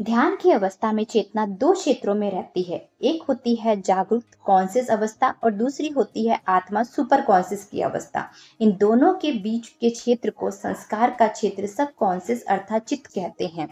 ध्यान की अवस्था में चेतना दो क्षेत्रों में रहती है। एक होती है जागरूक कॉन्शियस अवस्था और दूसरी होती है आत्मा सुपर कॉन्शियस की अवस्था। इन दोनों के बीच के क्षेत्र को संस्कार का क्षेत्र सब कॉन्शियस अर्थात चित्त कहते हैं।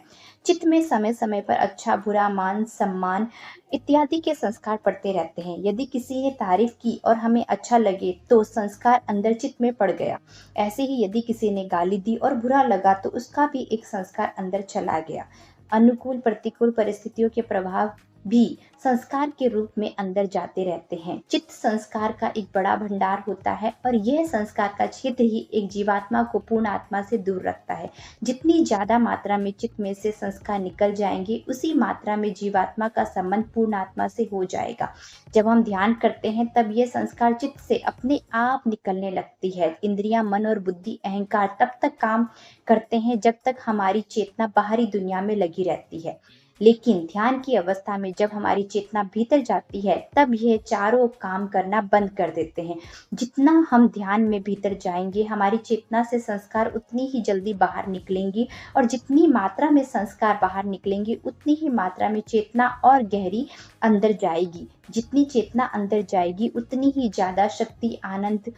चित्त में समय समय पर अच्छा बुरा मान सम्मान इत्यादि के संस्कार पड़ते रहते हैं। यदि किसी ने तारीफ की और हमें अच्छा लगे तो संस्कार अंदर चित्त में पड़ गया। ऐसे ही यदि किसी ने गाली दी और बुरा लगा तो उसका भी एक संस्कार अंदर चला गया। अनुकूल प्रतिकूल परिस्थितियों के प्रभाव भी संस्कार के रूप में अंदर जाते रहते हैं। चित्त संस्कार का एक बड़ा भंडार होता है और यह संस्कार का क्षेत्र ही एक जीवात्मा को पूर्ण आत्मा से दूर रखता है। जितनी ज्यादा मात्रा में चित्त में से संस्कार निकल जाएंगे उसी मात्रा में जीवात्मा का संबंध पूर्ण आत्मा से हो जाएगा। जब हम ध्यान करते हैं तब यह संस्कार चित्त से अपने आप निकलने लगती है। इंद्रियां मन और बुद्धि अहंकार तब तक काम करते हैं जब तक हमारी चेतना बाहरी दुनिया में लगी रहती है। लेकिन ध्यान की अवस्था में जब हमारी चेतना भीतर जाती है तब यह चारों काम करना बंद कर देते हैं। जितना हम ध्यान में भीतर जाएंगे हमारी चेतना से संस्कार उतनी ही जल्दी बाहर निकलेंगी और जितनी मात्रा में संस्कार बाहर निकलेंगे उतनी ही मात्रा में चेतना और गहरी अंदर जाएगी। जितनी चेतना अंदर जाएगी उतनी ही ज्यादा शक्ति आनंद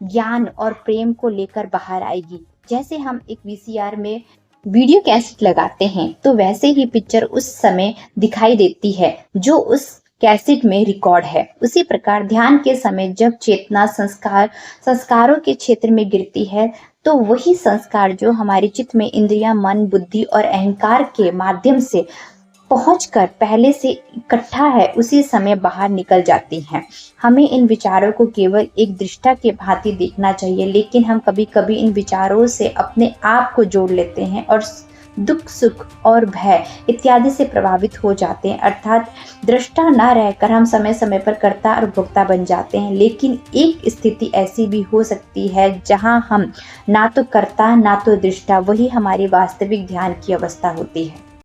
ज्ञान और प्रेम को लेकर बाहर आएगी। जैसे हम एक वीसीआर में वीडियो कैसेट लगाते हैं तो वैसे ही पिक्चर उस समय दिखाई देती है जो उस कैसेट में रिकॉर्ड है। उसी प्रकार ध्यान के समय जब चेतना संस्कारों के क्षेत्र में गिरती है तो वही संस्कार जो हमारे चित्त में इंद्रियां मन बुद्धि और अहंकार के माध्यम से पहुंचकर पहले से इकट्ठा है उसी समय बाहर निकल जाती हैं। हमें इन विचारों को केवल एक दृष्टा के भांति देखना चाहिए, लेकिन हम कभी कभी इन विचारों से अपने आप को जोड़ लेते हैं और दुख सुख और भय इत्यादि से प्रभावित हो जाते हैं। अर्थात दृष्टा न रहकर हम समय समय पर कर्ता और भोक्ता बन जाते हैं। लेकिन एक स्थिति ऐसी भी हो सकती है जहां हम ना तो कर्ता ना तो दृष्टा, वही हमारी वास्तविक ध्यान की अवस्था होती है।